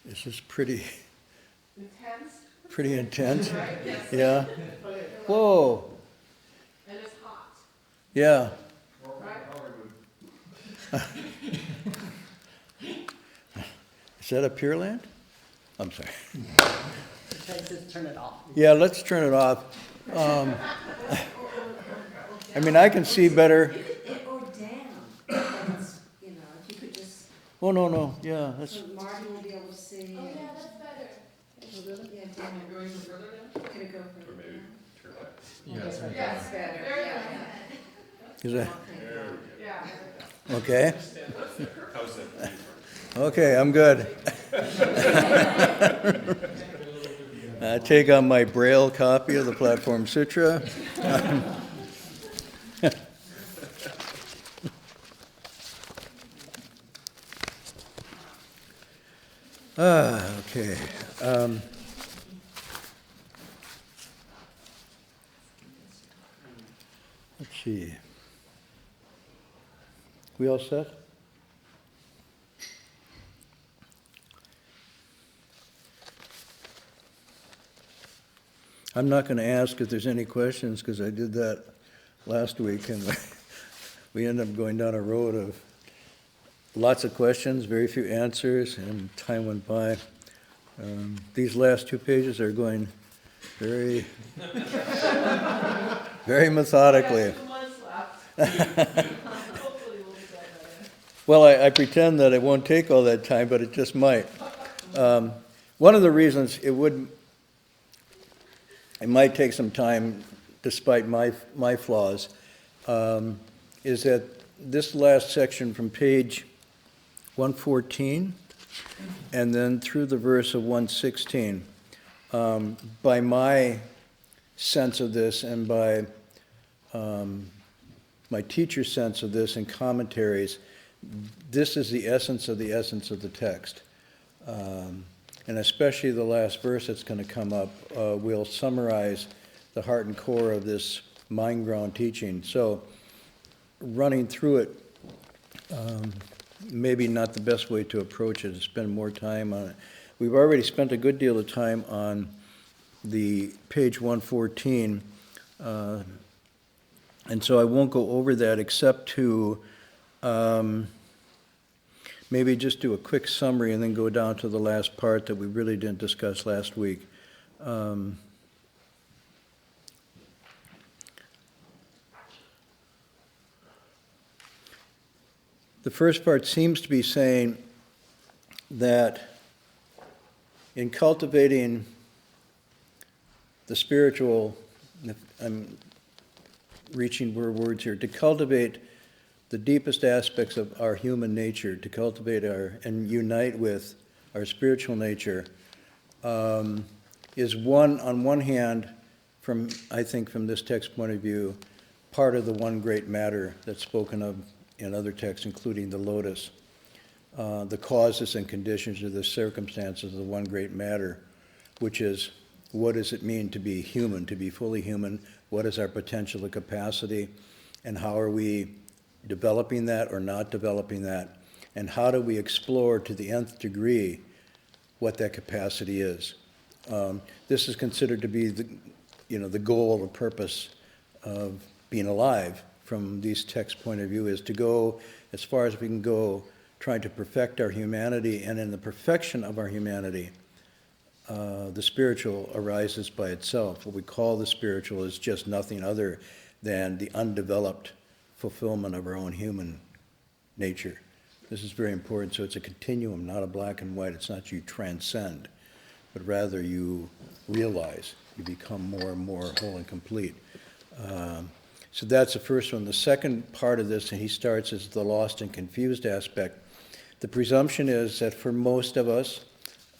This is pretty Intense? pretty intense. Right? Yes. Yeah. Whoa. And it's hot, Yeah. right? Is that a Pure Land? I'm sorry. Just turn it off. Yeah, let's turn it off. I mean, I can see better. Or down, that's, you know, if you could just, Oh, no. Yeah, that's, so Marty will be able to see. Oh, yeah, that's better. Yeah, Am down, I going further down? could it go further Or maybe down? turn back. Yes, That's better, very yeah, good. is that, Yeah. okay? How's that? Okay, I'm good. I take on my Braille copy of the Platform Sutra. Okay. Let's see. We all set? I'm not going to ask if there's any questions because I did that last week and we ended up going down a road of lots of questions, very few answers, and time went by. These last 2 pages are going very, very methodically. 2 months left. Hopefully we'll be done by then. Well, I pretend that it won't take all that time, but it just might. One of the reasons it might take some time, despite my flaws, is that this last section from page 114 and then through the verse of 116, by my sense of this and by my teacher's sense of this in commentaries, this is the essence of the text. And especially the last verse that's going to come up will summarize the heart and core of this mind-ground teaching. So running through it, maybe not the best way to approach it, to spend more time on it. We've already spent a good deal of time on the page 114, and so I won't go over that except to maybe just do a quick summary and then go down to the last part that we really didn't discuss last week. The first part seems to be saying that in cultivating the spiritual, I'm reaching words here, to cultivate the deepest aspects of our human nature, to cultivate and unite with our spiritual nature, is on one hand, I think from this text point of view, part of the one great matter that's spoken of in other texts, including the Lotus. The causes and conditions of the circumstances of the one great matter, which is, what does it mean to be human, to be fully human? What is our potential and capacity? And how are we developing that or not developing that? And how do we explore to the nth degree what that capacity is? This is considered to be the goal or purpose of being alive from these texts' point of view, is to go as far as we can go, trying to perfect our humanity, and in the perfection of our humanity, the spiritual arises by itself. What we call the spiritual is just nothing other than the undeveloped fulfillment of our own human nature. This is very important. So it's a continuum, not a black and white. It's not you transcend, but rather you realize, you become more and more whole and complete. So that's the first one. The second part of this, and he starts, is the lost and confused aspect. The presumption is that for most of us,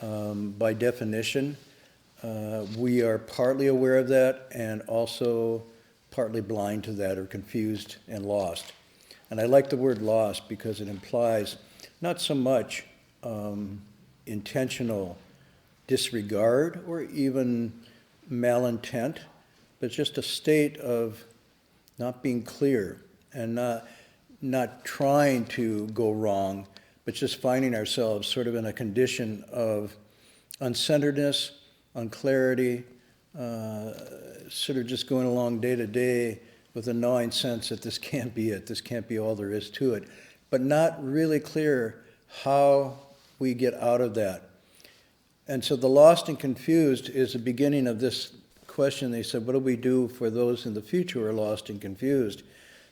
by definition, we are partly aware of that and also partly blind to that, or confused and lost. And I like the word lost because it implies not so much intentional disregard or even malintent, but just a state of not being clear and not trying to go wrong, but just finding ourselves sort of in a condition of uncenteredness, unclarity, sort of just going along day to day with a gnawing sense that this can't be it, this can't be all there is to it, but not really clear how we get out of that. And so the lost and confused is the beginning of this question. They said, what do we do for those in the future who are lost and confused?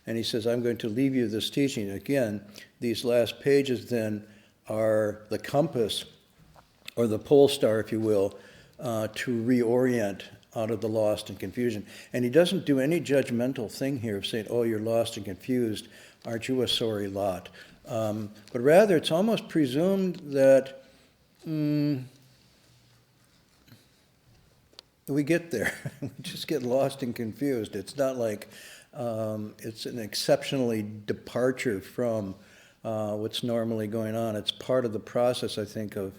And he says, I'm going to leave you this teaching. Again, these last pages then are the compass, or the pole star, if you will, to reorient out of the lost and confusion. And he doesn't do any judgmental thing here of saying, oh, you're lost and confused, aren't you a sorry lot? But rather, it's almost presumed that we get there. We just get lost and confused. It's not like it's an exceptionally departure from what's normally going on. It's part of the process, I think, of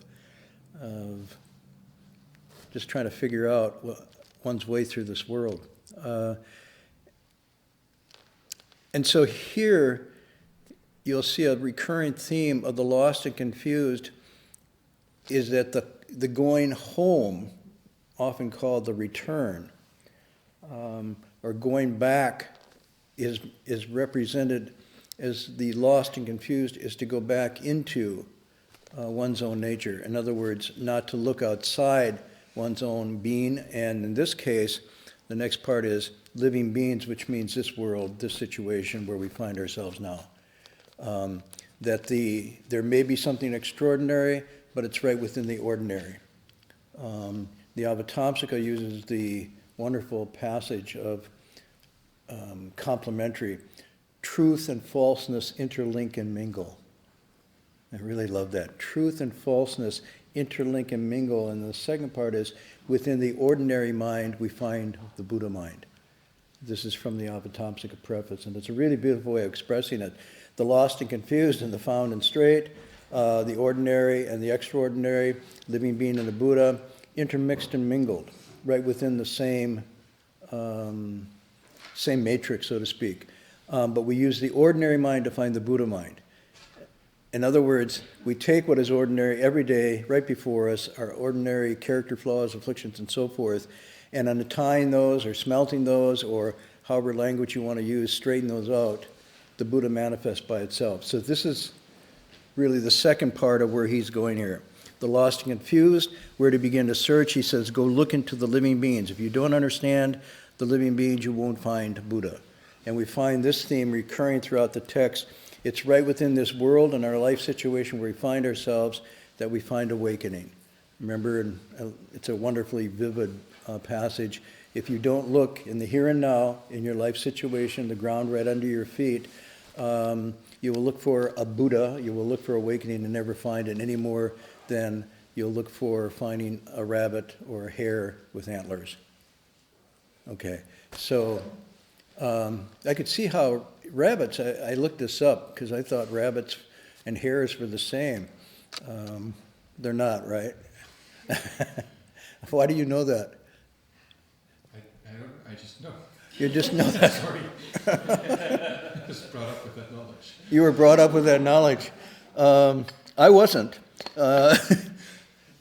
just trying to figure out one's way through this world. And so here, you'll see a recurring theme of the lost and confused is that the going home, often called the return, or going back, is represented as the lost and confused is to go back into one's own nature. In other words, not to look outside one's own being, and in this case, the next part is living beings, which means this world, this situation where we find ourselves now. That there may be something extraordinary, but it's right within the ordinary. The Avatamsaka uses the wonderful passage of complementary, truth and falseness interlink and mingle. I really love that. Truth and falseness interlink and mingle. And the second part is, within the ordinary mind, we find the Buddha mind. This is from the Avatamsaka preface, and it's a really beautiful way of expressing it. The lost and confused and the found and straight, the ordinary and the extraordinary, living being and the Buddha, intermixed and mingled, right within the same matrix, so to speak. But we use the ordinary mind to find the Buddha mind. In other words, we take what is ordinary every day, right before us, our ordinary character flaws, afflictions, and so forth, and untying those or smelting those, or however language you want to use, straighten those out, the Buddha manifests by itself. So this is really the second part of where he's going here. The lost and confused, where to begin to search, he says, go look into the living beings. If you don't understand the living beings, you won't find Buddha. And we find this theme recurring throughout the text. It's right within this world and our life situation where we find ourselves that we find awakening. Remember, it's a wonderfully vivid passage. If you don't look in the here and now, in your life situation, the ground right under your feet, you will look for a Buddha, you will look for awakening and never find it any more than you'll look for finding a rabbit or a hare with antlers. Okay, so I could see how rabbits, I looked this up because I thought rabbits and hares were the same. They're not, right? Why do you know that? I just know. You just know that. Sorry. Just brought up with that knowledge. You were brought up with that knowledge. I wasn't. But,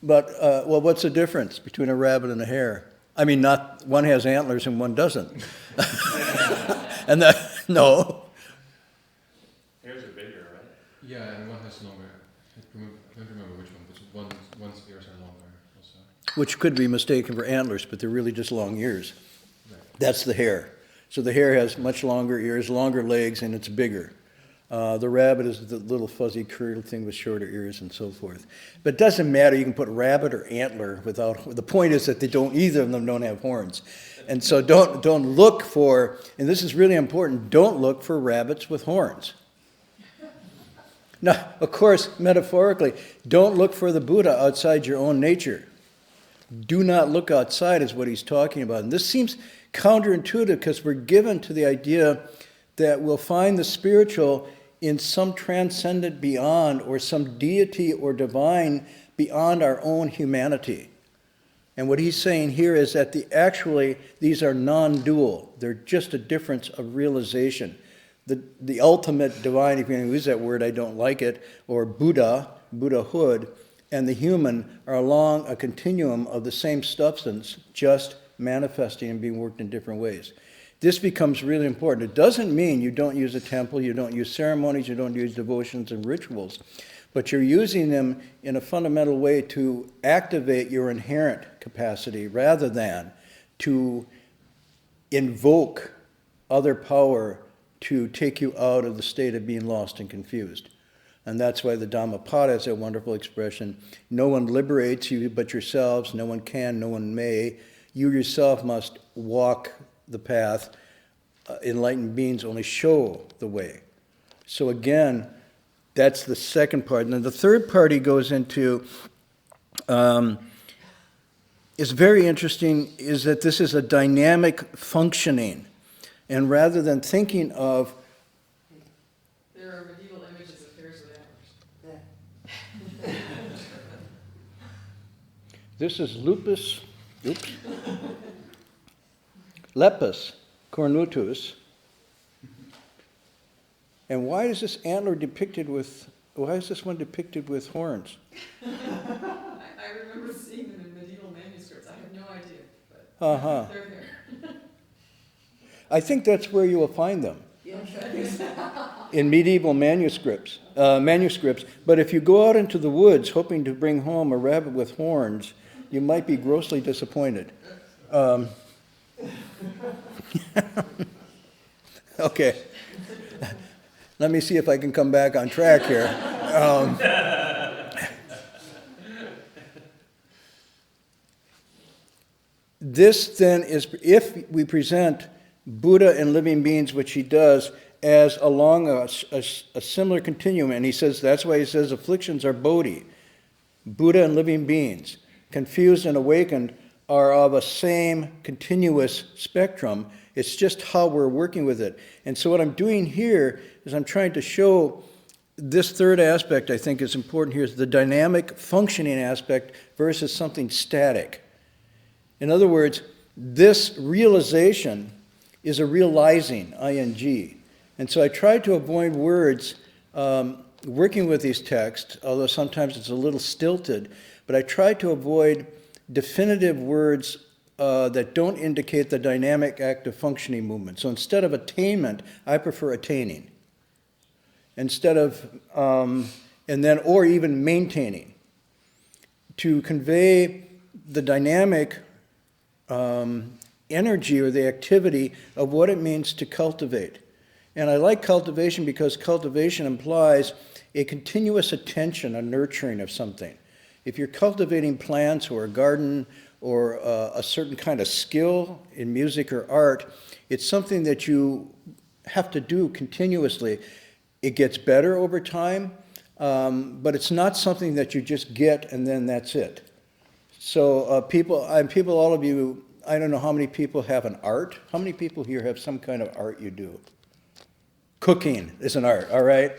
well, what's the difference between a rabbit and a hare? I mean, not one has antlers and one doesn't. And that, no. Hares are bigger, right? Yeah, and one has longer. I don't remember which one, but one's ears are longer also. Which could be mistaken for antlers, but they're really just long ears. Right. That's the hare. So the hare has much longer ears, longer legs, and it's bigger. The rabbit is the little fuzzy curled thing with shorter ears and so forth. But it doesn't matter. You can put rabbit or antler without. The point is that either of them don't have horns. And so don't look for, and this is really important, don't look for rabbits with horns. Now, of course, metaphorically, don't look for the Buddha outside your own nature. Do not look outside is what he's talking about. And this seems counterintuitive because we're given to the idea that we'll find the spiritual in some transcendent beyond or some deity or divine beyond our own humanity. And what he's saying here is that actually these are non-dual. They're just a difference of realization. the ultimate divine, if you're going to use that word, I don't like it, or Buddha, Buddhahood, and the human are along a continuum of the same substance, just manifesting and being worked in different ways. This becomes really important. It doesn't mean you don't use a temple, you don't use ceremonies, you don't use devotions and rituals, but you're using them in a fundamental way to activate your inherent capacity rather than to invoke other power to take you out of the state of being lost and confused. And that's why the Dhammapada has that wonderful expression, no one liberates you but yourselves, no one can, no one may. You yourself must walk the path. Enlightened beings only show the way. So again, that's the second part. And then the third part he goes into is very interesting, is that this is a dynamic functioning. And rather than thinking of There are medieval images of hares with antlers. this is Lepus cornutus. And why is this antler depicted with, why is this one depicted with horns? I remember seeing them in medieval manuscripts. I have no idea, but Uh-huh. they're there. I think that's where you will find them, Okay. in medieval manuscripts. But if you go out into the woods hoping to bring home a rabbit with horns, you might be grossly disappointed. Okay. Let me see if I can come back on track here. This then is, if we present Buddha and living beings, which he does, as along a similar continuum, and he says, that's why he says afflictions are Bodhi. Buddha and living beings, confused and awakened, are of a same continuous spectrum. It's just how we're working with it. And so what I'm doing here is I'm trying to show this third aspect, I think is important here, is the dynamic functioning aspect versus something static. In other words, this realization is a realizing, ing. And so I tried to avoid words working with these texts, although sometimes it's a little stilted, but I tried to avoid definitive words that don't indicate the dynamic active functioning movement. So instead of attainment, I prefer attaining. Instead of, and then, or even maintaining. To convey the dynamic energy or the activity of what it means to cultivate. And I like cultivation because cultivation implies a continuous attention, a nurturing of something. If you're cultivating plants or a garden or a certain kind of skill in music or art, it's something that you have to do continuously. It gets better over time, but it's not something that you just get and then that's it. So people, all of you, I don't know how many people have an art. How many people here have some kind of art you do? Cooking is an art, all right?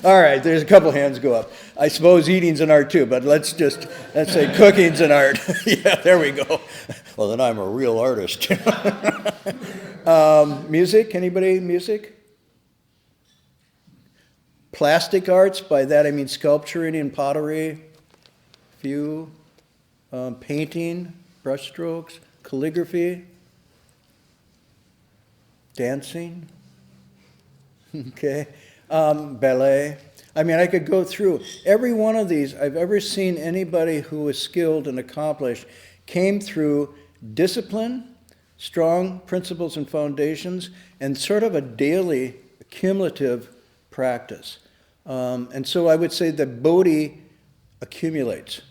All right, there's a couple hands go up. I suppose eating's an art too, but let's say cooking's an art. Yeah, there we go. Well, then I'm a real artist. Music, anybody music? Plastic arts, by that I mean sculpturing and pottery. Few. Painting, brushstrokes, calligraphy, dancing. Okay, ballet. I mean, I could go through every one of these. I've ever seen anybody who was skilled and accomplished came through discipline, strong principles and foundations, and sort of a daily cumulative practice. And so I would say that Bodhi accumulates.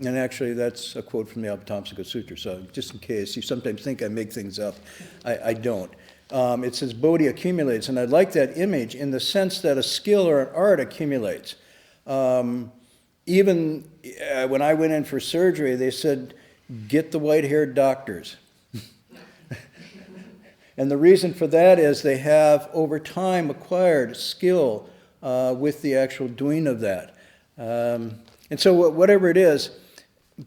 And actually, that's a quote from the Avatamsaka Sutra, so just in case, you sometimes think I make things up, I don't. It says Bodhi accumulates, and I like that image in the sense that a skill or an art accumulates. Even when I went in for surgery, they said, get the white-haired doctors. And the reason for that is they have, over time, acquired skill with the actual doing of that. And so whatever it is,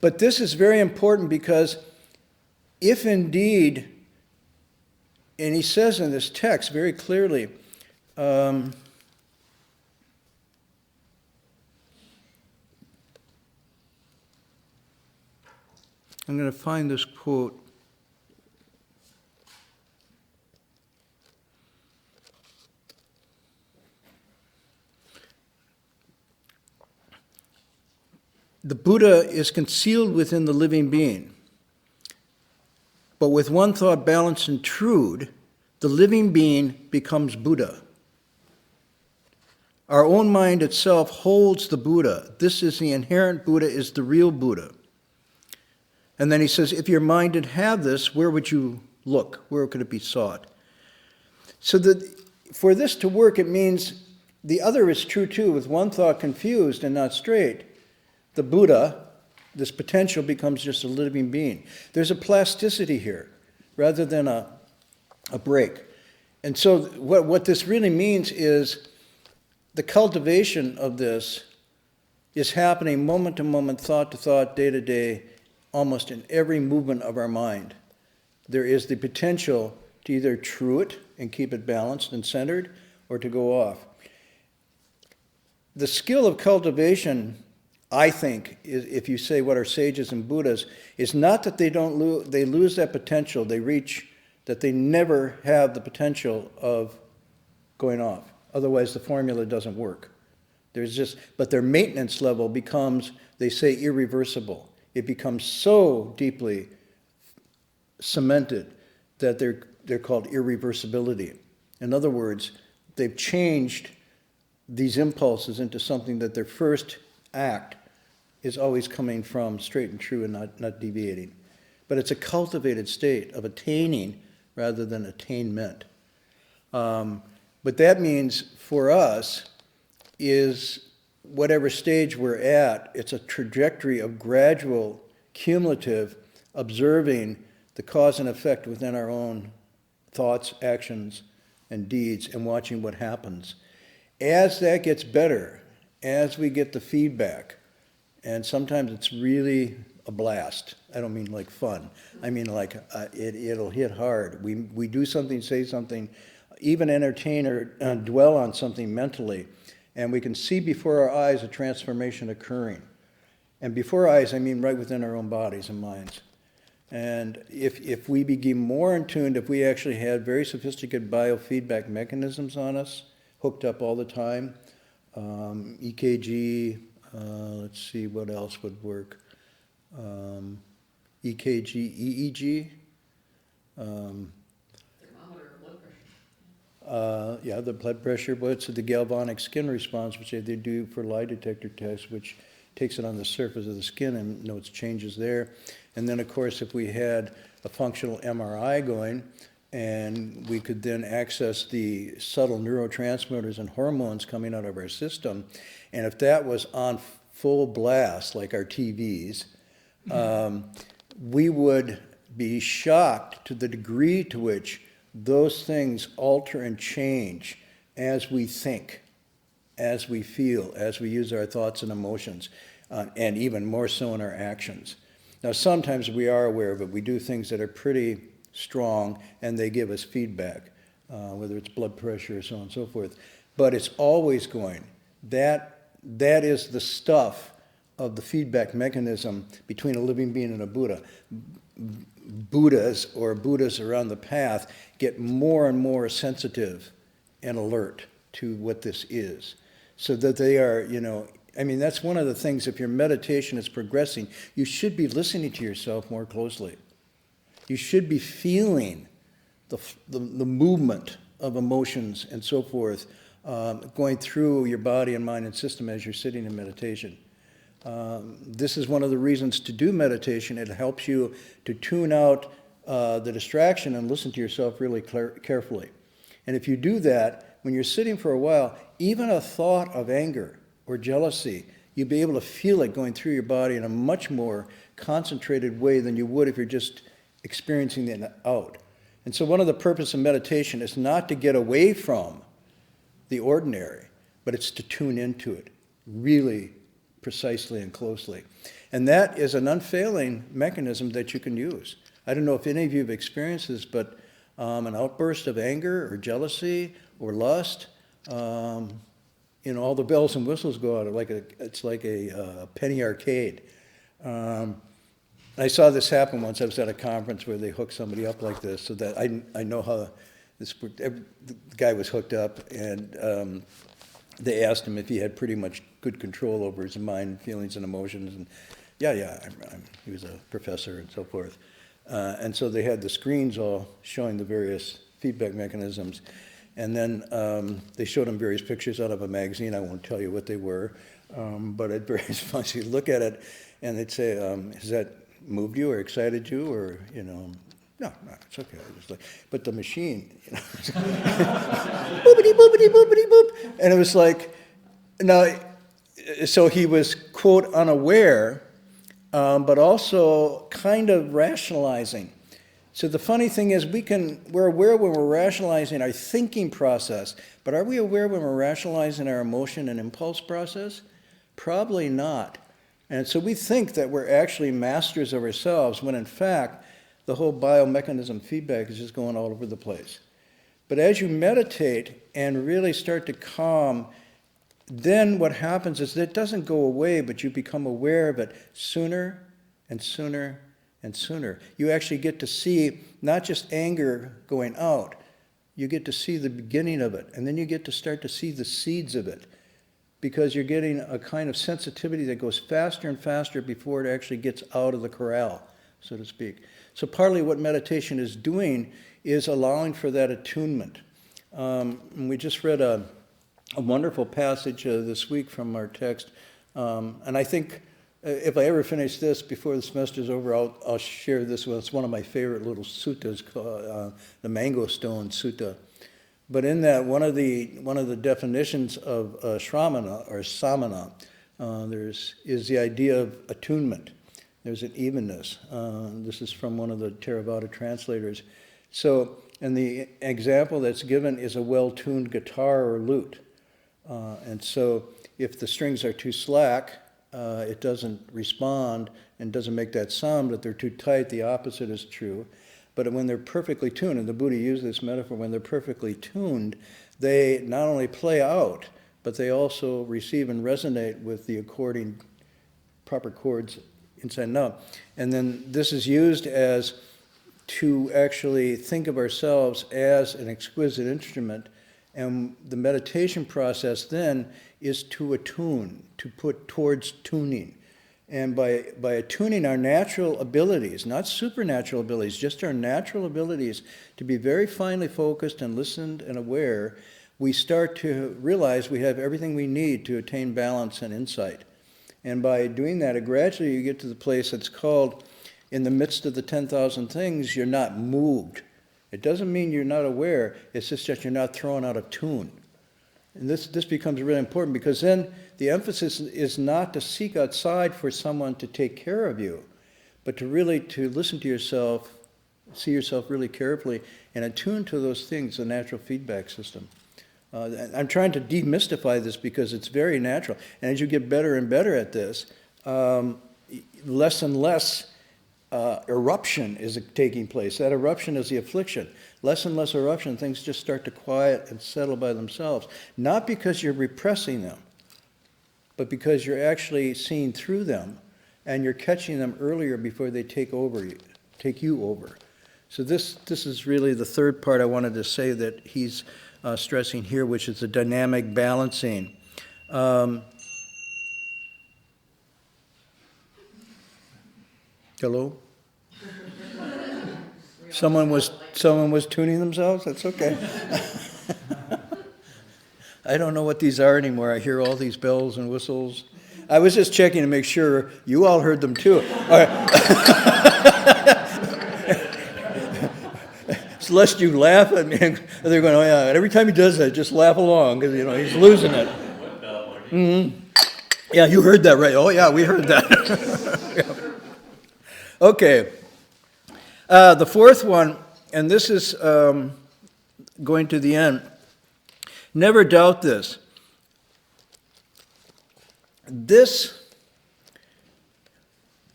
but this is very important because if indeed, and he says in this text very clearly, Um, I'm going to find this quote. The Buddha is concealed within the living being, but with one thought balanced and trued, the living being becomes Buddha. Our own mind itself holds the Buddha. This is the inherent Buddha, is the real Buddha. And then he says, if your mind did have this, where would you look? Where could it be sought? So that for this to work, it means the other is true too. With one thought confused and not straight, the Buddha, this potential, becomes just a living being. There's a plasticity here rather than a break. And so what this really means is the cultivation of this is happening moment to moment, thought to thought, day to day, almost in every movement of our mind. There is the potential to either true it and keep it balanced and centered, or to go off. The skill of cultivation, I think, is, if you say what are sages and Buddhas, is not that they lose that potential, they reach that they never have the potential of going off. Otherwise, the formula doesn't work. But their maintenance level becomes, they say, irreversible. It becomes so deeply cemented that they're called irreversibility. In other words, they've changed these impulses into something that their first act is always coming from straight and true and not deviating. But it's a cultivated state of attaining rather than attainment. But that means for us is whatever stage we're at, it's a trajectory of gradual, cumulative, observing the cause and effect within our own thoughts, actions, and deeds, and watching what happens. As that gets better, as we get the feedback, and sometimes it's really a blast. I don't mean like fun. I mean like it'll hit hard. We do something, say something, even entertain or dwell on something mentally, and we can see before our eyes a transformation occurring. And before our eyes, I mean right within our own bodies and minds. And if we become more in tune, if we actually had very sophisticated biofeedback mechanisms on us, hooked up all the time, EKG, let's see what else would work, EKG, EEG, Thermometer, blood pressure. yeah, the blood pressure, but it's the galvanic skin response, which they do for lie detector tests, which takes it on the surface of the skin and notes changes there. And then, of course, if we had a functional MRI going, and we could then access the subtle neurotransmitters and hormones coming out of our system, and if that was on full blast, like our TVs, we would be shocked to the degree to which those things alter and change as we think, as we feel, as we use our thoughts and emotions, and even more so in our actions. Now, sometimes we are aware of it. We do things that are pretty strong, and they give us feedback, whether it's blood pressure or so on and so forth. But it's always going. That is the stuff of the feedback mechanism between a living being and a Buddha. Buddhas or Buddhas around the path get more and more sensitive and alert to what this is, so that they are, I mean, that's one of the things, if your meditation is progressing, you should be listening to yourself more closely. You should be feeling the movement of emotions and so forth going through your body and mind and system as you're sitting in meditation. This is one of the reasons to do meditation. It helps you to tune out the distraction and listen to yourself really carefully. And if you do that, when you're sitting for a while, even a thought of anger or jealousy, you'll be able to feel it going through your body in a much more concentrated way than you would if you're just experiencing it out. And so one of the purposes of meditation is not to get away from the ordinary, but it's to tune into it really precisely and closely. And that is an unfailing mechanism that you can use. I don't know if any of you have experienced this, but an outburst of anger or jealousy or lust, all the bells and whistles go out. It's like a penny arcade. I saw this happen once. I was at a conference where they hooked somebody up like this, so that I know how the guy was hooked up, and they asked him if he had pretty much good control over his mind, feelings, and emotions, and he was a professor and so forth. And so they had the screens all showing the various feedback mechanisms. And then they showed him various pictures out of a magazine. I won't tell you what they were, but at various points you look at it and they'd say, has that moved you or excited you or, no, it's okay. It was like, but the machine, boopity, boopity, boopity, boop. And it was like, now, so he was, quote, unaware, but also kind of rationalizing. So the funny thing is we're aware when we're rationalizing our thinking process, but are we aware when we're rationalizing our emotion and impulse process? Probably not. And so we think that we're actually masters of ourselves when in fact the whole biomechanism feedback is just going all over the place. But as you meditate and really start to calm, then what happens is that it doesn't go away, but you become aware of it sooner and sooner and sooner. You actually get to see not just anger going out, you get to see the beginning of it, and then you get to start to see the seeds of it, because you're getting a kind of sensitivity that goes faster and faster before it actually gets out of the corral, so to speak. So partly what meditation is doing is allowing for that attunement. And we just read a wonderful passage this week from our text, and I think if I ever finish this before the semester's over, I'll share this one. It's one of my favorite little suttas called the Mango Stone Sutta. But in that, one of the definitions of shramana or samana, is the idea of attunement. There's an evenness. This is from one of the Theravada translators. So, and the example that's given is a well-tuned guitar or lute. And so, if the strings are too slack, it doesn't respond and doesn't make that sound, but they're too tight, the opposite is true. But when they're perfectly tuned, and the Buddha used this metaphor, when they're perfectly tuned, they not only play out, but they also receive and resonate with the according proper chords inside and out. And then this is used as to actually think of ourselves as an exquisite instrument, and the meditation process then is to attune, to put towards tuning. And by attuning our natural abilities, not supernatural abilities, just our natural abilities to be very finely focused and listened and aware, we start to realize we have everything we need to attain balance and insight. And by doing that, gradually you get to the place that's called, in the midst of the 10,000 things, you're not moved. It doesn't mean you're not aware, it's just that you're not thrown out of tune. And this becomes really important, because then the emphasis is not to seek outside for someone to take care of you, but to really to listen to yourself, see yourself really carefully, and attune to those things, the natural feedback system. I'm trying to demystify this because it's very natural. And as you get better and better at this, less and less eruption is taking place. That eruption is the affliction. Less and less eruption, things just start to quiet and settle by themselves. Not because you're repressing them, but because you're actually seeing through them, and you're catching them earlier before they take you over. So this is really the third part I wanted to say that he's stressing here, which is the dynamic balancing. Hello? Someone was tuning themselves? That's okay. I don't know what these are anymore. I hear all these bells and whistles. I was just checking to make sure you all heard them too. All right. So lest you laugh at me, they're going, oh yeah, and every time he does that, just laugh along, because he's losing it. Mm-hmm. Yeah, you heard that right. Oh yeah, we heard that. Yeah. Okay. The fourth one, and this is going to the end. Never doubt this. This,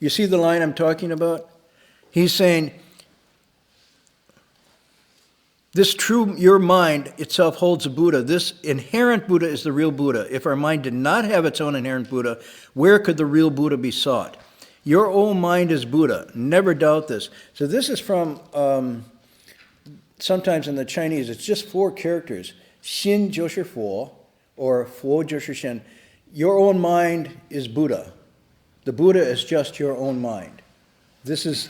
you see the line I'm talking about? He's saying, This true, your mind itself holds a Buddha. This inherent Buddha is the real Buddha. If our mind did not have its own inherent Buddha, where could the real Buddha be sought? Your own mind is Buddha. Never doubt this. So this is from, sometimes in the Chinese, it's just 4 characters. Xin 就是佛, or 佛就是心. Your own mind is Buddha. The Buddha is just your own mind. This is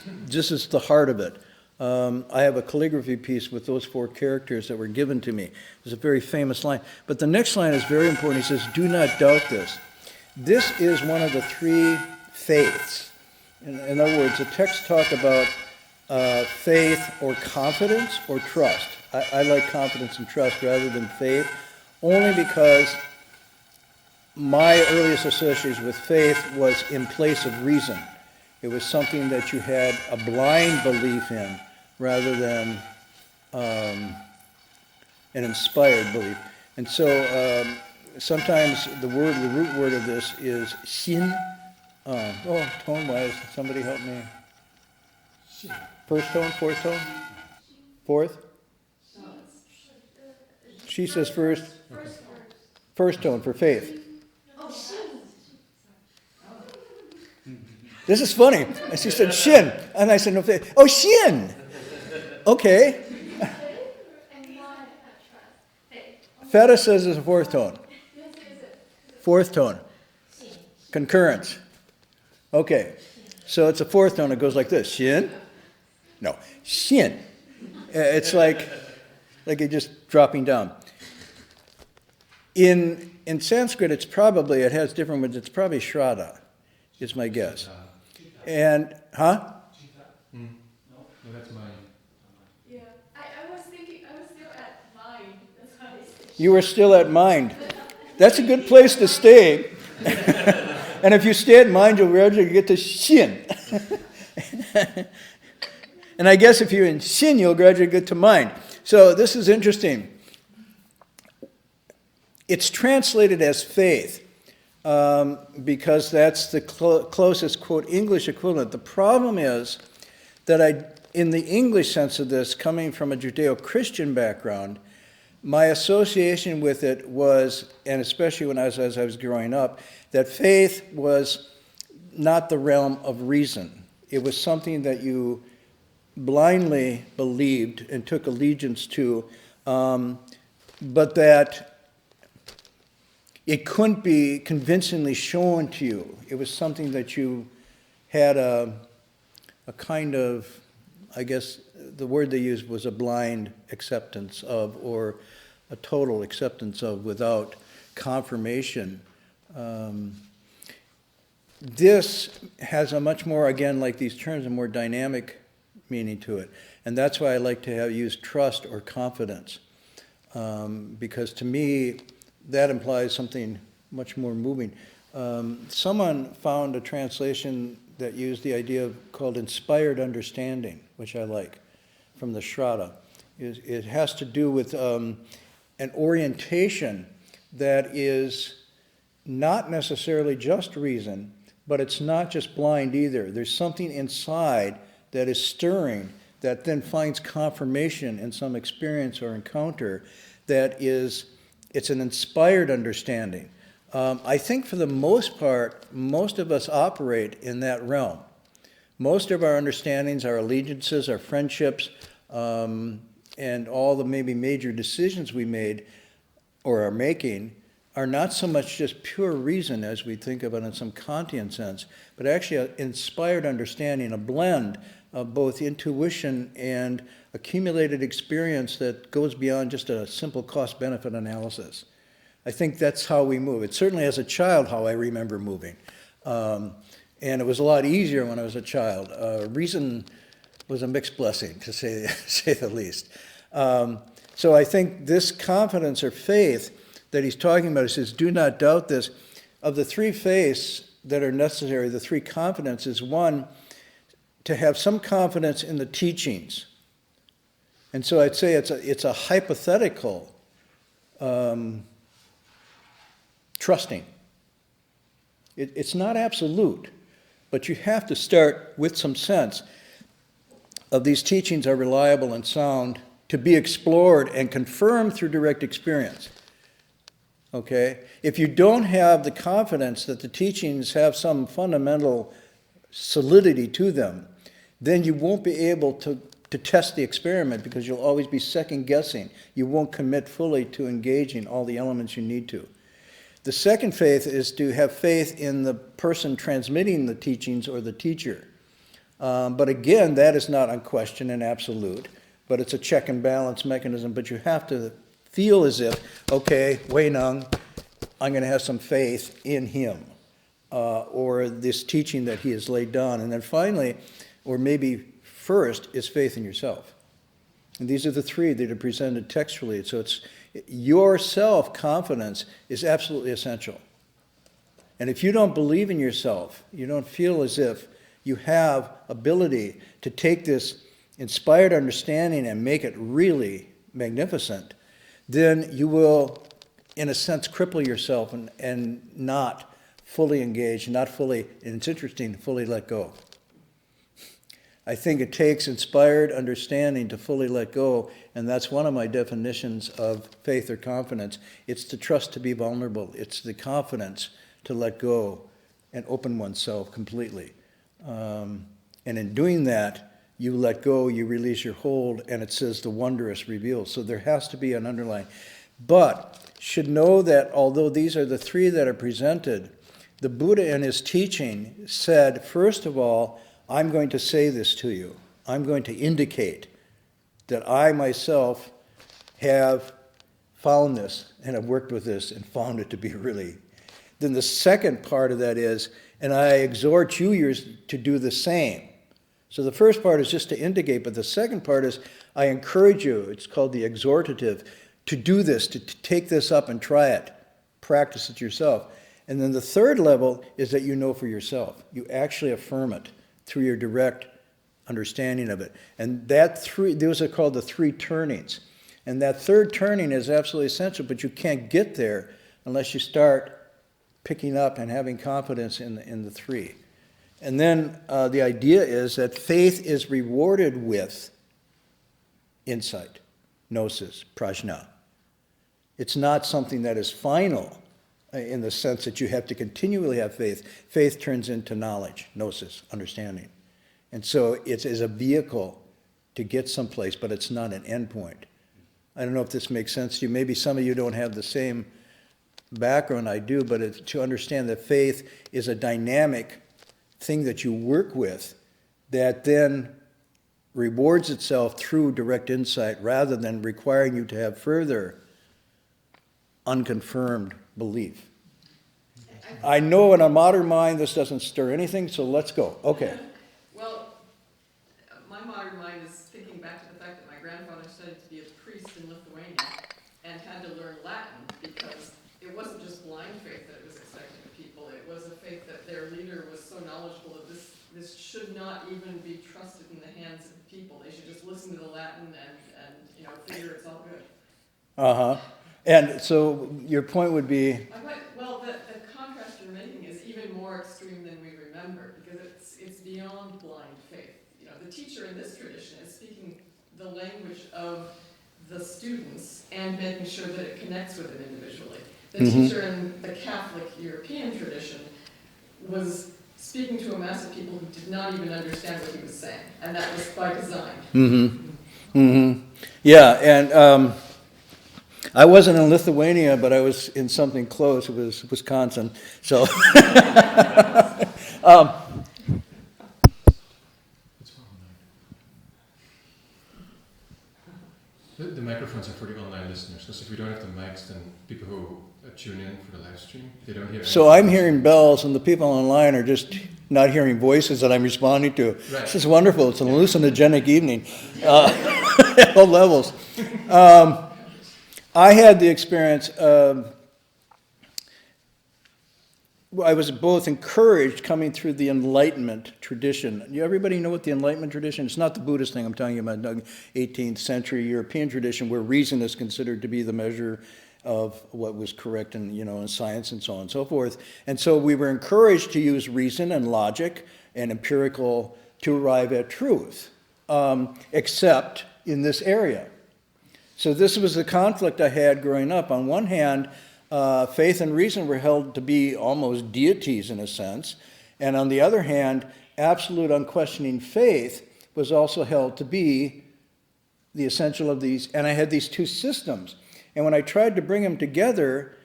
the heart of it. I have a calligraphy piece with those 4 characters that were given to me. It's a very famous line. But the next line is very important. He says, do not doubt this. This is one of the 3 faiths. In other words, the texts talk about faith or confidence or trust. I like confidence and trust rather than faith, only because my earliest association with faith was in place of reason. It was something that you had a blind belief in rather than an inspired belief. And so sometimes the root word of this is xin. Tone-wise, somebody help me. First tone, fourth tone? Fourth? She says first. First tone for faith. This is funny. And she said, shin. And I said, no, faith. Oh, shin. Okay. Feta says it's a 4th tone. 4th tone. Concurrence. Okay. So it's a 4th tone. It goes like this. Shin. No. Shin. It's like you're just dropping down. In Sanskrit, it has different words. It's probably Shraddha, is my guess. And, huh? No, that's mine. Yeah, I was thinking, I was still at mind. That's why I said. You were still at mind. That's a good place to stay. And if you stay at mind, you'll gradually get to shin. And I guess if you're in shin, you'll gradually get to mind. So this is interesting. It's translated as faith because that's the closest, quote, English equivalent. The problem is that in the English sense of this, coming from a Judeo-Christian background, my association with it was, and especially when as I was growing up, that faith was not the realm of reason. It was something that you blindly believed and took allegiance to, but that it couldn't be convincingly shown to you. It was something that you had a kind of, I guess the word they used was a blind acceptance of, or a total acceptance of without confirmation. This has a much more, again, like these terms, a more dynamic meaning to it. And that's why I like to use trust or confidence. Because to me, that implies something much more moving. Someone found a translation that used the idea called inspired understanding, which I like, from the Shraddha. It has to do with an orientation that is not necessarily just reason, but it's not just blind either. There's something inside that is stirring that then finds confirmation in some experience or encounter that is, it's an inspired understanding. I think for the most part, most of us operate in that realm. Most of our understandings, our allegiances, our friendships, and all the maybe major decisions we made or are making are not so much just pure reason as we think of it in some Kantian sense, but actually an inspired understanding, a blend of both intuition and accumulated experience that goes beyond just a simple cost-benefit analysis. I think that's how we move. It's certainly as a child how I remember moving. And it was a lot easier when I was a child. Reason was a mixed blessing, to say the least. So I think this confidence or faith that he's talking about, he says, do not doubt this. Of the 3 faiths that are necessary, the 3 confidences, one, to have some confidence in the teachings. And so I'd say it's a hypothetical trusting. It's not absolute, but you have to start with some sense of these teachings are reliable and sound to be explored and confirmed through direct experience. Okay? If you don't have the confidence that the teachings have some fundamental solidity to them, then you won't be able to test the experiment because you'll always be second guessing. You won't commit fully to engaging all the elements you need to. The second faith is to have faith in the person transmitting the teachings or the teacher. But again, that is not unquestioned and absolute, but it's a check and balance mechanism. But you have to feel as if, okay, Hui Neng, I'm going to have some faith in him or this teaching that he has laid down. And then finally, or maybe first, is faith in yourself. And these are the three that are presented textually. So it's your self-confidence is absolutely essential. And if you don't believe in yourself, you don't feel as if you have ability to take this inspired understanding and make it really magnificent, then you will, in a sense, cripple yourself and not fully engage, not fully, and it's interesting, fully let go. I think it takes inspired understanding to fully let go, and that's one of my definitions of faith or confidence. It's the trust to be vulnerable. It's the confidence to let go and open oneself completely. And in doing that, you let go, you release your hold, and it says the wondrous reveals. So there has to be an underlying. But should know that although these are the three that are presented, the Buddha in his teaching said, first of all, I'm going to say this to you. I'm going to indicate that I myself have found this and have worked with this and found it to be really. Then the second part of that is, and I exhort you to do the same. So the first part is just to indicate, but the second part is I encourage you, it's called the exhortative, to do this, to take this up and try it. Practice it yourself. And then the third level is that you know for yourself. You actually affirm it through your direct understanding of it. And those are called the three turnings. And that third turning is absolutely essential, but you can't get there unless you start picking up and having confidence in the three. And then the idea is that faith is rewarded with insight, gnosis, prajna. It's not something that is final in the sense that you have to continually have faith. Faith turns into knowledge, gnosis, understanding. And so it is a vehicle to get someplace, but it's not an endpoint. I don't know if this makes sense to you. Maybe some of you don't have the same background I do, but it's to understand that faith is a dynamic thing that you work with that then rewards itself through direct insight rather than requiring you to have further unconfirmed belief. I know in a modern mind this doesn't stir anything, so let's go. Okay. Well, my modern mind is thinking back to the fact that my grandfather studied to be a priest in Lithuania and had to learn Latin because it wasn't just blind faith that it was expecting of people. It was a faith that their leader was so knowledgeable that this should not even be trusted in the hands of people. They should just listen to the Latin and figure it's all good. Uh-huh. And so your point would be? Well, the contrast you're making is even more extreme than we remember because it's beyond blind faith. The teacher in this tradition is speaking the language of the students and making sure that it connects with them individually. The teacher in the Catholic European tradition was speaking to a mass of people who did not even understand what he was saying, and that was by design. Yeah, and I wasn't in Lithuania, but I was in something close. It was Wisconsin. So, The microphones are for the online listeners, because if we don't have the mics, then people who tune in for the live stream, they don't hear. So I'm hearing bells, and the people online are just not hearing voices that I'm responding to. Right. This is wonderful. It's an hallucinogenic evening at all levels. I had the experience I was both encouraged coming through the Enlightenment tradition. Everybody know what the Enlightenment tradition is? It's not the Buddhist thing I'm talking about, the 18th century European tradition where reason is considered to be the measure of what was correct in science and so on and so forth. And so we were encouraged to use reason and logic and empirical to arrive at truth, except in this area. So this was the conflict I had growing up. On one hand, faith and reason were held to be almost deities in a sense. And on the other hand, absolute unquestioning faith was also held to be the essential of these. And I had these two systems. And when I tried to bring them together,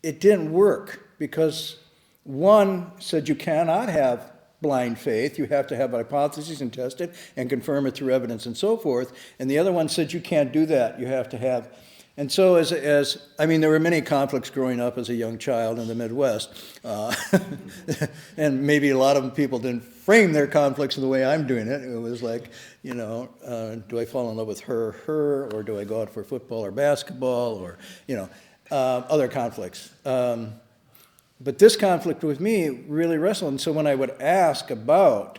it didn't work because one said you cannot have blind faith. You have to have a hypothesis and test it and confirm it through evidence and so forth. And the other one said you can't do that. You have to have. And so I mean, there were many conflicts growing up as a young child in the Midwest. And maybe a lot of people didn't frame their conflicts in the way I'm doing it. It was like, do I fall in love with her, or do I go out for football or basketball, or, other conflicts. But this conflict with me really wrestled. And so when I would ask about,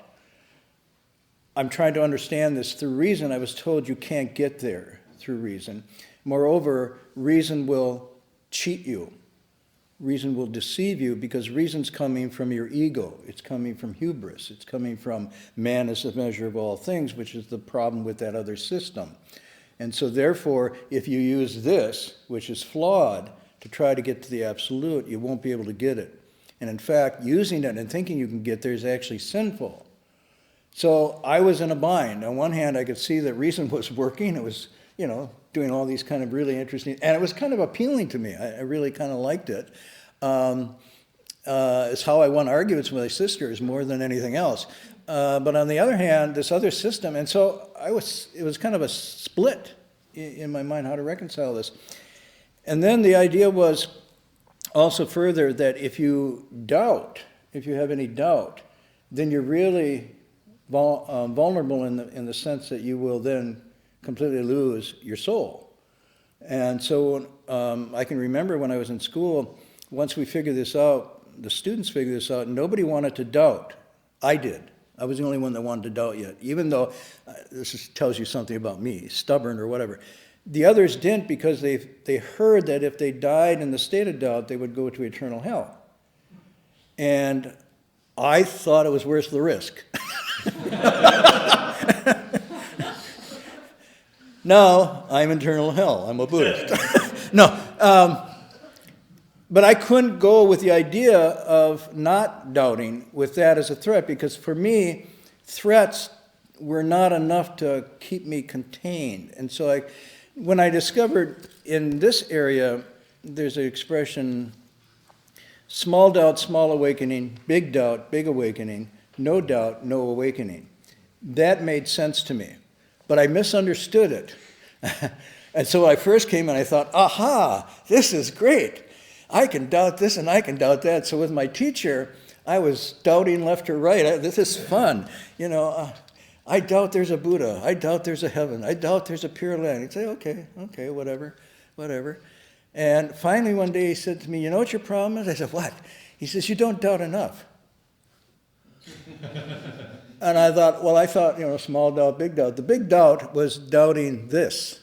I'm trying to understand this through reason, I was told you can't get there through reason. Moreover, reason will cheat you. Reason will deceive you because reason's coming from your ego. It's coming from hubris. It's coming from man as the measure of all things, which is the problem with that other system. And so therefore, if you use this, which is flawed, to try to get to the absolute, you won't be able to get it. And in fact, using it and thinking you can get there is actually sinful. So I was in a bind. On one hand, I could see that reason was working. It was, doing all these kind of really interesting, and it was kind of appealing to me. I really kind of liked it. It's how I won arguments with my sisters more than anything else. But on the other hand, this other system, and so it was kind of a split in my mind how to reconcile this. And then the idea was also further that if you have any doubt, then you're really vulnerable in the sense that you will then completely lose your soul. And so I can remember when I was in school, once we figured this out, the students figured this out, nobody wanted to doubt. I did. I was the only one that wanted to doubt yet, even though tells you something about me, stubborn or whatever. The others didn't because they heard that if they died in the state of doubt, they would go to eternal hell. And I thought it was worth the risk. Now, I'm eternal hell. I'm a Buddhist. No. But I couldn't go with the idea of not doubting with that as a threat, because for me, threats were not enough to keep me contained. And so when I discovered in this area, there's an expression, small doubt, small awakening, big doubt, big awakening, no doubt, no awakening. That made sense to me. But I misunderstood it. And so I first came and I thought, aha, this is great. I can doubt this and I can doubt that. So with my teacher, I was doubting left or right. This is fun. I doubt there's a Buddha. I doubt there's a heaven. I doubt there's a Pure Land. He'd say, okay, whatever. And finally one day he said to me, you know what your problem is? I said, what? He says, you don't doubt enough. And I thought, small doubt, big doubt. The big doubt was doubting this,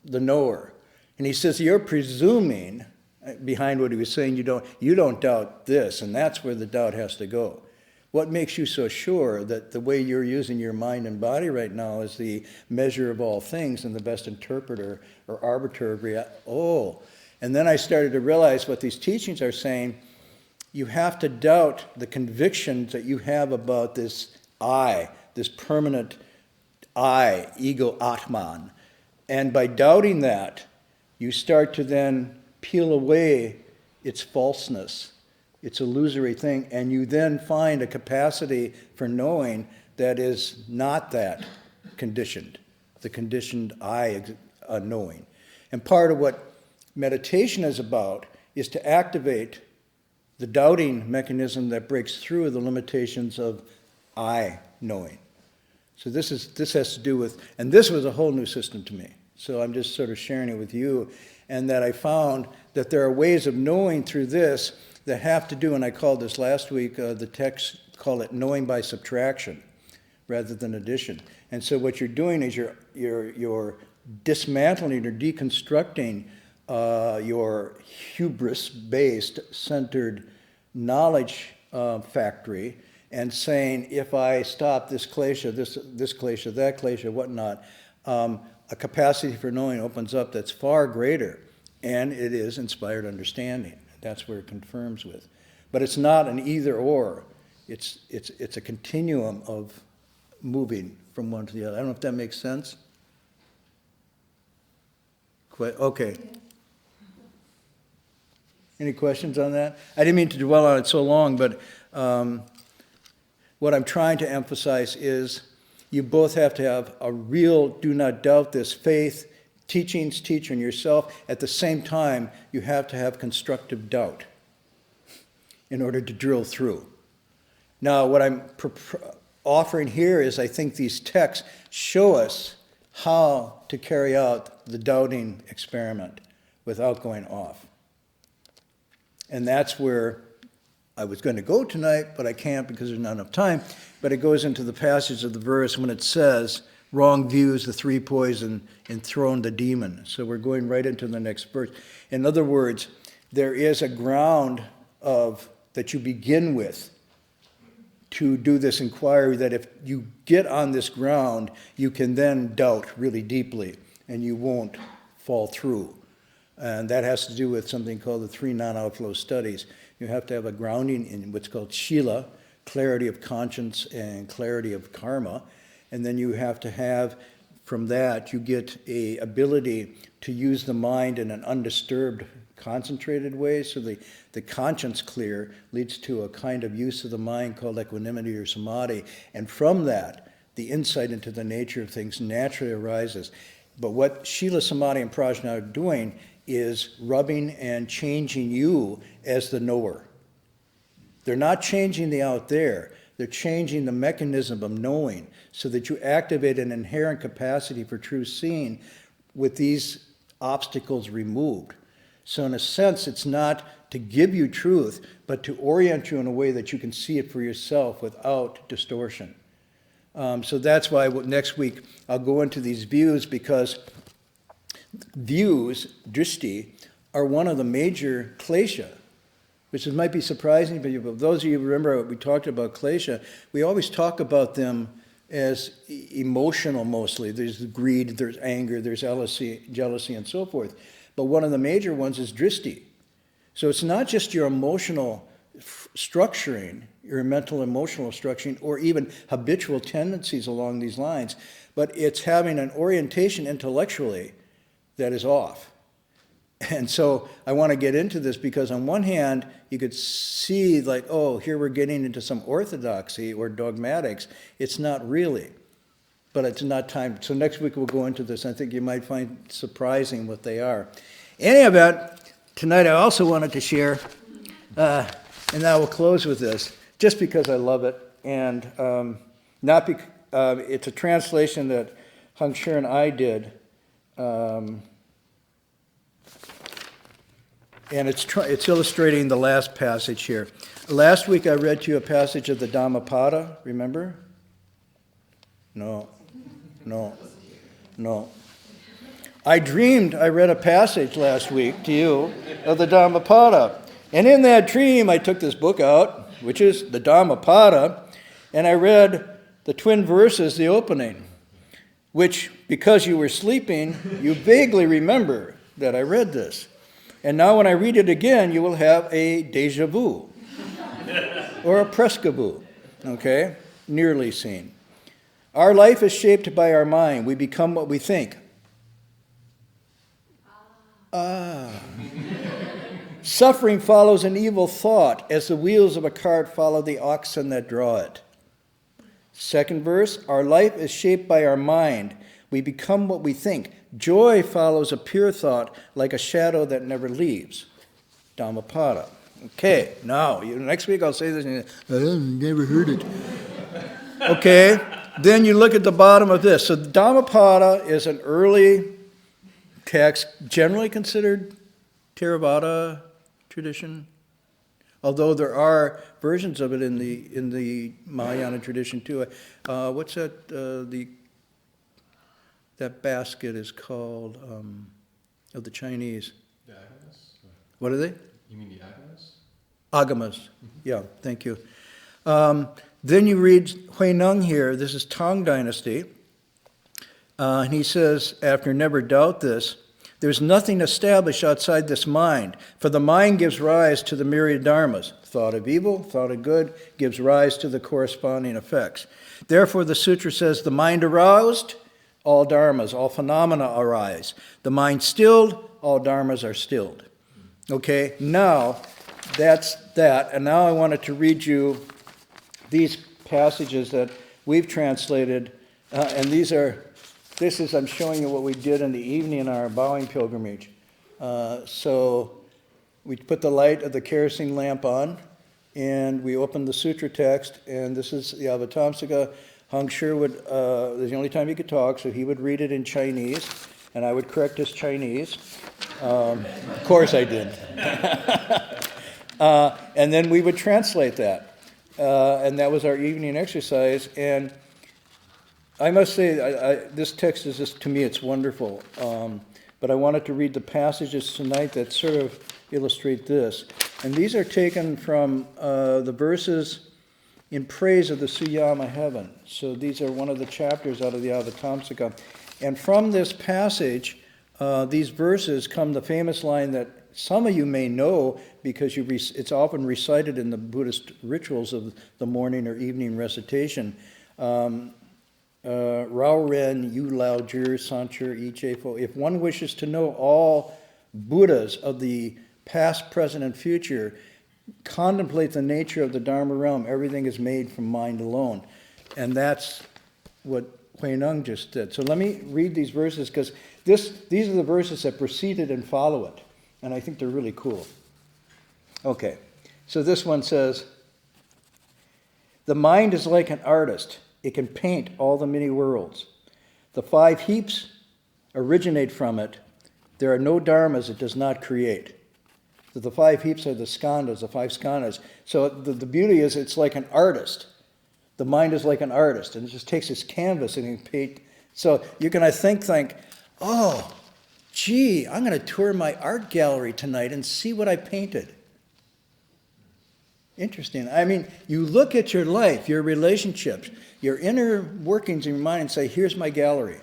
the knower. And he says, you're presuming, behind what he was saying, you don't doubt this, and that's where the doubt has to go. What makes you so sure that the way you're using your mind and body right now is the measure of all things and the best interpreter or arbiter of reality? Oh, and then I started to realize what these teachings are saying. You have to doubt the convictions that you have about this I, this permanent I, ego Atman. And by doubting that, you start to then peel away its falseness, its illusory thing, and you then find a capacity for knowing that is not that conditioned, the conditioned I knowing. And part of what meditation is about is to activate the doubting mechanism that breaks through the limitations of I knowing. So this has to do with, and this was a whole new system to me. So I'm just sort of sharing it with you, and that I found that there are ways of knowing through this that have to do, and I called this last week, the text call it knowing by subtraction rather than addition. And so what you're doing is you're dismantling or deconstructing your hubris-based, centered knowledge factory, and saying, if I stop this klesha, this klesha, that klesha, whatnot, a capacity for knowing opens up that's far greater, and it is inspired understanding. That's where it confirms with. But it's not an either or. It's a continuum of moving from one to the other. I don't know if that makes sense. Okay. Any questions on that? I didn't mean to dwell on it so long, but what I'm trying to emphasize is you both have to have a real, do not doubt this, faith, teachings, teacher, and yourself. At the same time, you have to have constructive doubt in order to drill through. Now, what I'm offering here is I think these texts show us how to carry out the doubting experiment without going off. And that's where I was going to go tonight, but I can't because there's not enough time. But it goes into the passage of the verse when it says, wrong views, the three poison, enthroned the demon. So we're going right into the next verse. In other words, there is a ground that you begin with to do this inquiry, that if you get on this ground, you can then doubt really deeply, and you won't fall through. And that has to do with something called the three non-outflow studies. You have to have a grounding in what's called shila, clarity of conscience and clarity of karma. And then you have to have, from that, you get a ability to use the mind in an undisturbed, concentrated way. So the conscience clear leads to a kind of use of the mind called equanimity or samadhi. And from that, the insight into the nature of things naturally arises. But what Shila, Samadhi, and Prajna are doing is rubbing and changing you as the knower. They're not changing the out there. They're changing the mechanism of knowing so that you activate an inherent capacity for true seeing with these obstacles removed. So in a sense, it's not to give you truth, but to orient you in a way that you can see it for yourself without distortion. So that's why next week I'll go into these views, because views, drishti, are one of the major klesha, which might be surprising, but those of you who remember what we talked about klesha, we always talk about them as emotional mostly. There's greed, there's anger, there's jealousy, and so forth. But one of the major ones is drishti. So it's not just your emotional structuring, your mental emotional structuring, or even habitual tendencies along these lines, but it's having an orientation intellectually that is off. And so I want to get into this because on one hand, you could see like, oh, here we're getting into some orthodoxy or dogmatics. It's not really, but it's not time. So next week we'll go into this. I think you might find surprising what they are. In any event, tonight I also wanted to share, and I will close with this, just because I love it, and it's a translation that Hung Sure and I did, and it's illustrating the last passage here. Last week I read to you a passage of the Dhammapada, remember? No. I dreamed I read a passage last week to you of the Dhammapada. And in that dream, I took this book out, which is the Dhammapada, and I read the twin verses, the opening, which, because you were sleeping, you vaguely remember that I read this. And now when I read it again, you will have a déjà vu, or a presque vu, okay? Nearly seen. Our life is shaped by our mind. We become what we think. Suffering follows an evil thought, as the wheels of a cart follow the oxen that draw it. Second verse, our life is shaped by our mind. We become what we think. Joy follows a pure thought, like a shadow that never leaves. Dhammapada. Okay, now, next week I'll say this, and I've never heard it. Okay, then you look at the bottom of this. So the Dhammapada is an early text, generally considered Theravada tradition, although there are versions of it in the Mahayana tradition too. What's that? That basket is called of the Chinese. The agamas? What are they? You mean the agamas? Agamas. Mm-hmm. Yeah, thank you. Then you read Hui Neng here. This is Tang Dynasty. And he says, after never doubt this, there's nothing established outside this mind, for the mind gives rise to the myriad dharmas. Thought of evil, thought of good, gives rise to the corresponding effects. Therefore, the sutra says, the mind aroused, all dharmas, all phenomena arise. The mind stilled, all dharmas are stilled. Okay, now that's that. And now I wanted to read you these passages that we've translated. And this is, I'm showing you what we did in the evening in our bowing pilgrimage. So we put the light of the kerosene lamp on, and we opened the sutra text, and this is the Avatamsaka. Hung Sure would, this is the only time he could talk, so he would read it in Chinese, and I would correct his Chinese. Of course I did. And then we would translate that. And that was our evening exercise. And I must say, this text is just, to me, it's wonderful. But I wanted to read the passages tonight that sort of illustrate this. And these are taken from the verses in praise of the Suyama heaven. So these are one of the chapters out of the Avatamsaka. And from this passage, these verses come the famous line that some of you may know because it's often recited in the Buddhist rituals of the morning or evening recitation. Rao Ren, Yu Lao Jir, Sancher, I Che Fo. If one wishes to know all Buddhas of the past, present, and future, contemplate the nature of the Dharma realm. Everything is made from mind alone. And that's what Hui Neng just did. So let me read these verses, because these are the verses that precede it and follow it. And I think they're really cool. Okay, so this one says, the mind is like an artist. It can paint all the many worlds. The 5 heaps originate from it. There are no dharmas it does not create. The 5 heaps are the skandhas, the 5 skandhas. So the beauty is it's like an artist. The mind is like an artist, and it just takes its canvas and it can paint. So you can, I think, oh, gee, I'm going to tour my art gallery tonight and see what I painted. Interesting. I mean, you look at your life, your relationships, your inner workings in your mind and say, here's my gallery.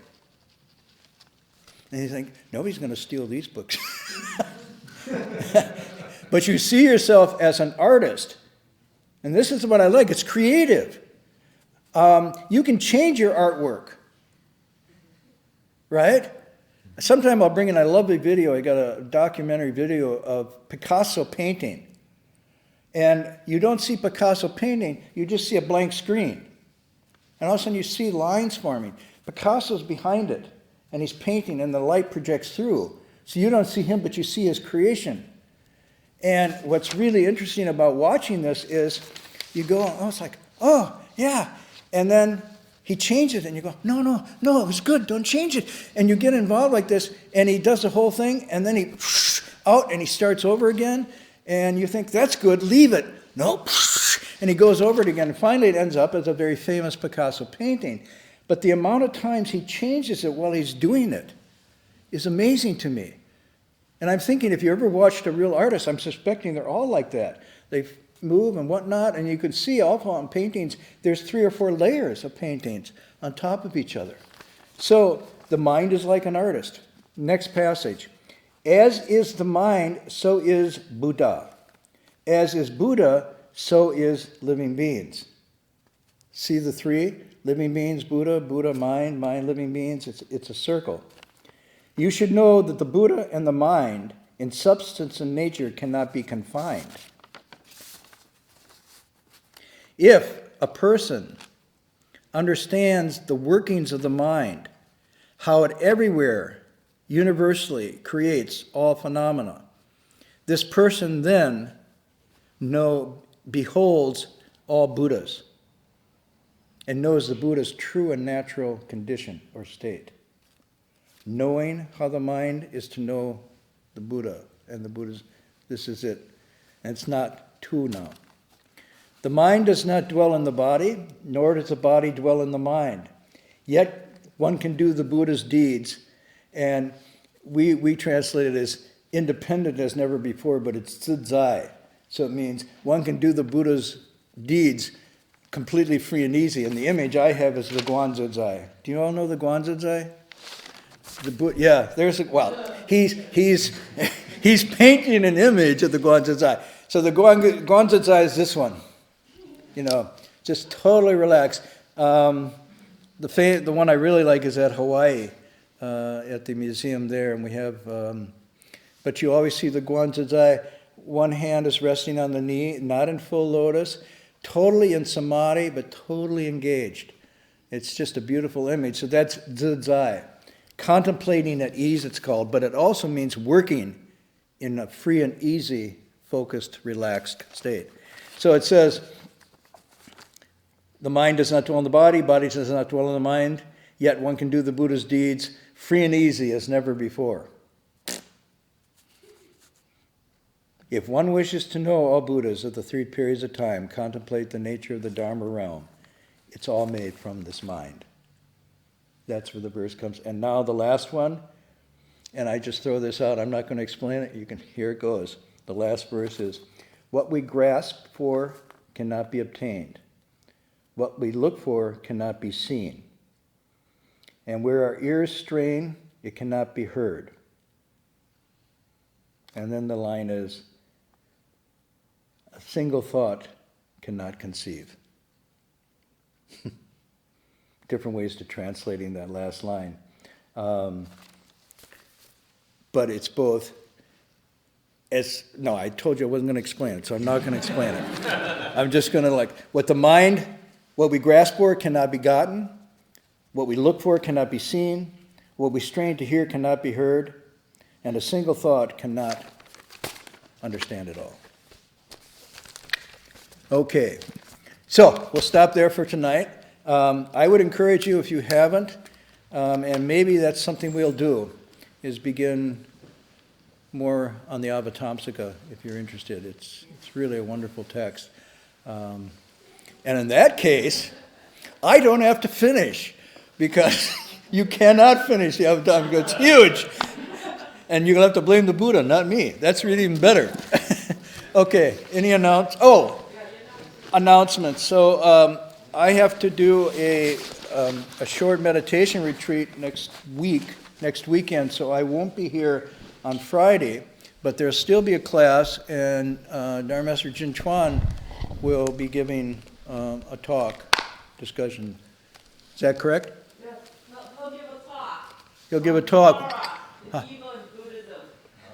And you think, nobody's going to steal these books. But you see yourself as an artist. And this is what I like. It's creative. You can change your artwork. Right? Sometime I'll bring in a lovely video. I got a documentary video of Picasso painting. And you don't see Picasso painting, you just see a blank screen. And all of a sudden you see lines forming. Picasso's behind it, and he's painting, and the light projects through. So you don't see him, but you see his creation. And what's really interesting about watching this is you go, oh, it's like, oh, yeah. And then he changes it, and you go, no, it was good, don't change it. And you get involved like this, and he does the whole thing, and then he out, and he starts over again. And you think, that's good, leave it. Nope. And he goes over it again. And finally it ends up as a very famous Picasso painting. But the amount of times he changes it while he's doing it is amazing to me. And I'm thinking, if you ever watched a real artist, I'm suspecting they're all like that. They move and whatnot, and you can see also on paintings, there's 3 or 4 layers of paintings on top of each other. So the mind is like an artist. Next passage. As is the mind, so is Buddha. As is Buddha, so is living beings. See the 3? Living beings, Buddha, Buddha, mind, mind, living beings. It's a circle. You should know that the Buddha and the mind, in substance and nature, cannot be confined. If a person understands the workings of the mind, how it everywhere universally creates all phenomena, this person then beholds all Buddhas and knows the Buddha's true and natural condition or state. Knowing how the mind is to know the Buddha and the Buddha's, this is it. And it's not 2 now. The mind does not dwell in the body, nor does the body dwell in the mind. Yet one can do the Buddha's deeds. And we translate it as independent as never before, but it's tsudzai. So it means one can do the Buddha's deeds completely free and easy. And the image I have is the Guanzhuzai. Do you all know the Guanzhuzai? Yeah, he's painting an image of the Guanzai. So the Guanzai is this one. Just totally relaxed. The one I really like is at Hawaii, at the museum there, and we have. But you always see the Guanzai. One hand is resting on the knee, not in full lotus, totally in samadhi, but totally engaged. It's just a beautiful image. So that's Zizai. Contemplating at ease, it's called, but it also means working in a free and easy, focused, relaxed state. So it says, the mind does not dwell in the body does not dwell in the mind, yet one can do the Buddha's deeds free and easy as never before. If one wishes to know all Buddhas of the 3 periods of time, contemplate the nature of the Dharma realm. It's all made from this mind. That's where the verse comes. And now the last one, and I just throw this out. I'm not going to explain it. Here it goes. The last verse is, what we grasp for cannot be obtained. What we look for cannot be seen. And where our ears strain, it cannot be heard. And then the line is, a single thought cannot conceive. Different ways to translating that last line. But it's both. I told you I wasn't going to explain it, so I'm not going to explain it. I'm just going to what we grasp for cannot be gotten. What we look for cannot be seen. What we strain to hear cannot be heard. And a single thought cannot understand it all. Okay, so we'll stop there for tonight. I would encourage you, if you haven't, and maybe that's something we'll do, is begin more on the Avatamsaka, if you're interested. It's really a wonderful text. And in that case, I don't have to finish, because you cannot finish the Avatamsaka. It's huge. And you're going to have to blame the Buddha, not me. That's really even better. Okay, any announcements. So I have to do a short meditation retreat next weekend, so I won't be here on Friday, but there'll still be a class, and Dharma Master Jin Chuan will be giving a discussion. Is that correct? Yeah, he'll give a talk. He'll give a talk. The evil in Buddhism.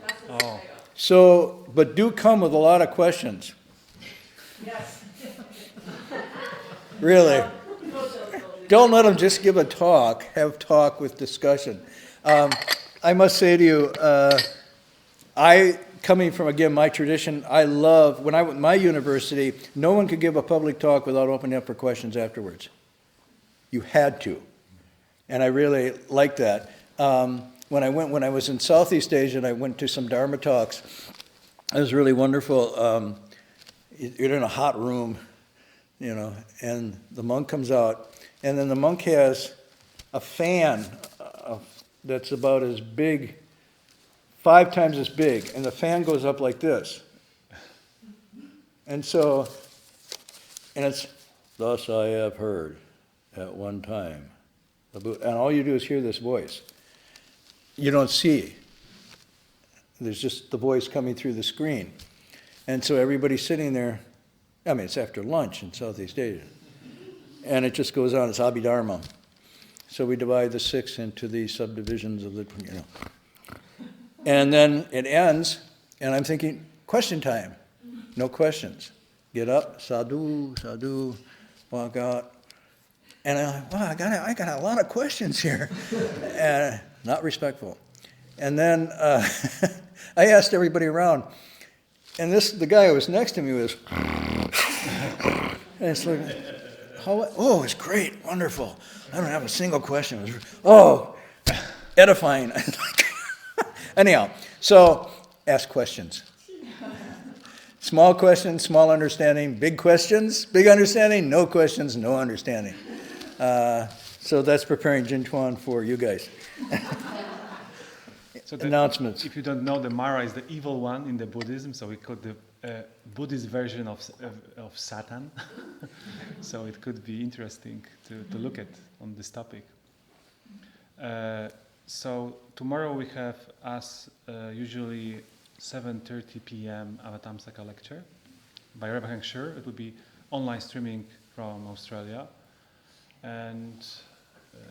That's the title. So, but do come with a lot of questions. Yes. Really. Don't let them just give a talk. Have talk with discussion. I must say to you, coming from, again, my tradition, I love, when I went to my university, no one could give a public talk without opening up for questions afterwards. You had to. And I really liked that. When I was in Southeast Asia and I went to some Dharma talks, it was really wonderful. You're in a hot room, and the monk comes out, and then the monk has a fan that's about as big, 5 times as big, and the fan goes up like this. And it's, thus I have heard at one time. And all you do is hear this voice. You don't see. There's just the voice coming through the screen. And so everybody's sitting there. It's after lunch in Southeast Asia. And it just goes on. It's Abhidharma. So we divide the 6 into the subdivisions of the, And then it ends, and I'm thinking, question time. No questions. Get up, sadhu, sadhu, walk out. And I'm like, wow, I got a lot of questions here. And not respectful. And then I asked everybody around, and the guy who was next to me was, and it's like, it's great, wonderful. I don't have a single question. It was, edifying. Anyhow, so ask questions. Small questions, small understanding. Big questions, big understanding. No questions, no understanding. So that's preparing Jin Chuan for you guys. So announcements. If you don't know, the Mara is the evil one in the Buddhism, so we call the Buddhist version of Satan. So it could be interesting to look at on this topic. So tomorrow we have as usually 7:30 p.m. Avatamsaka lecture by Rebbe Hank Sher. It will be online streaming from Australia. And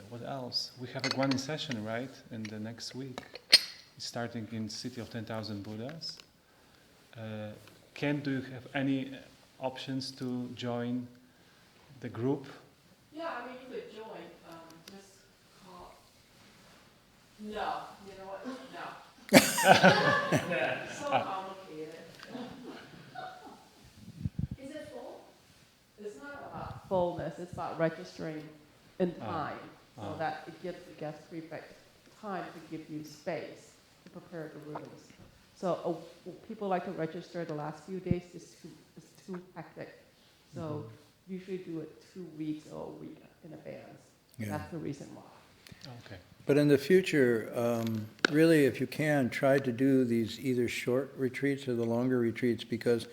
what else? We have a Guanyin session, right, in the next week, starting in City of 10,000 Buddhas. Ken, do you have any options to join the group? Yeah, I mean, you could join, just call. No, you know what? No. So complicated. Is it full? It's not about fullness, it's about registering in time, so that it gives the guest prefect time to give you space to prepare the rooms. So people like to register the last few days, it's too hectic. So usually do it 2 weeks or a week in advance. Yeah. That's the reason why. Okay. But in the future, really, if you can, try to do these either short retreats or the longer retreats, because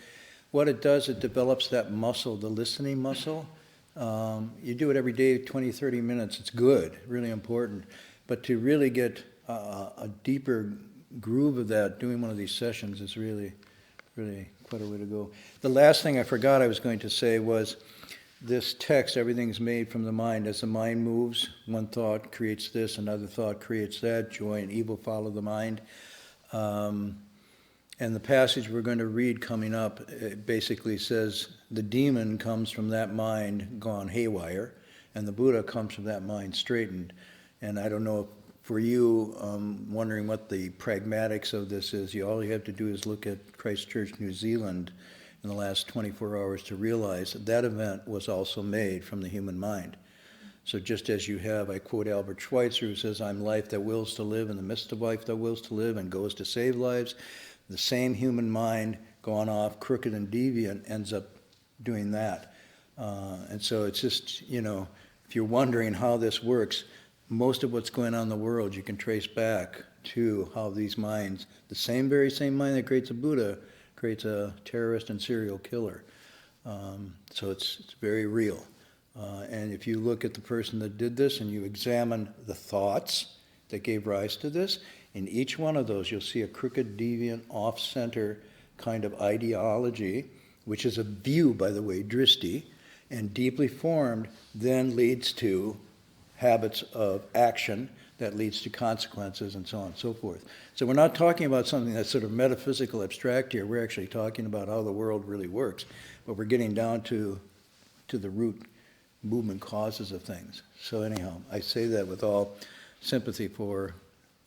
what it does, it develops that muscle, the listening muscle. You do it every day, 20, 30 minutes, it's good, really important. But to really get a deeper groove of that, doing one of these sessions is really, really quite a way to go. The last thing I forgot I was going to say was this text, everything's made from the mind. As the mind moves, one thought creates this, another thought creates that, joy and evil follow the mind. And the passage we're going to read coming up, it basically says the demon comes from that mind gone haywire, and the Buddha comes from that mind straightened. And I don't know, for you, wondering what the pragmatics of this is, all you have to do is look at Christchurch, New Zealand in the last 24 hours to realize that that event was also made from the human mind. So just as you have, I quote Albert Schweitzer, who says, I'm life that wills to live in the midst of life that wills to live and goes to save lives. The same human mind gone off crooked and deviant ends up doing that. And so it's just, if you're wondering how this works, most of what's going on in the world you can trace back to how these minds, the very same mind that creates a Buddha, creates a terrorist and serial killer. So it's very real. And if you look at the person that did this and you examine the thoughts that gave rise to this, in each one of those you'll see a crooked, deviant, off-center kind of ideology, which is a view, by the way, dristi, and deeply formed then leads to habits of action that leads to consequences and so on and so forth. So we're not talking about something that's sort of metaphysical, abstract here. We're actually talking about how the world really works. But we're getting down to the root movement causes of things. So anyhow, I say that with all sympathy for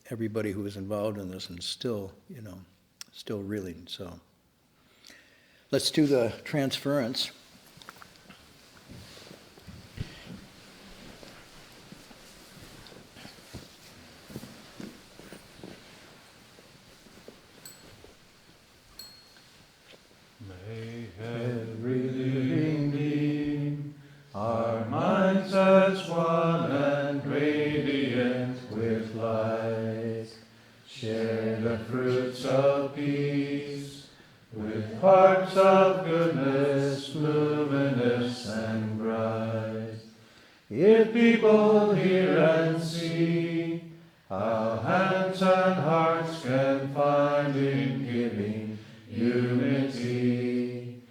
everybody who is involved in this and still reeling. So let's do the transference. May every living being, our minds as one and radiant with light, share the fruits of peace, with hearts of goodness, luminous and bright. If people hear and see how hands and hearts can find in giving unity,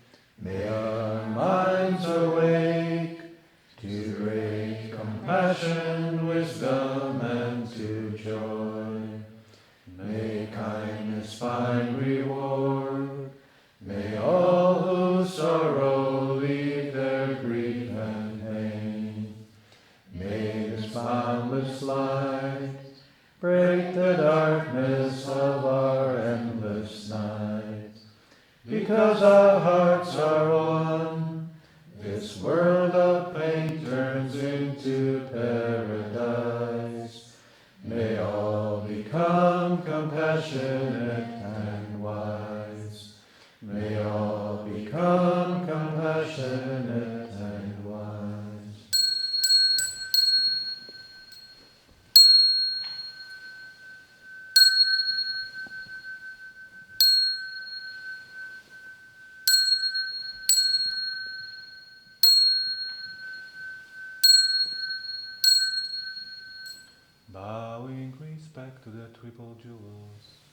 may our minds awake to great compassion, wisdom, and to joy. May kindness find reward. May all who sorrow leave their grief and pain. May this boundless light break the darkness of our endless night. Because our hearts are one, this world of pain turns into paradise. May all become compassionate and wise. May all become compassionate and wise. bowing respect to the triple jewels.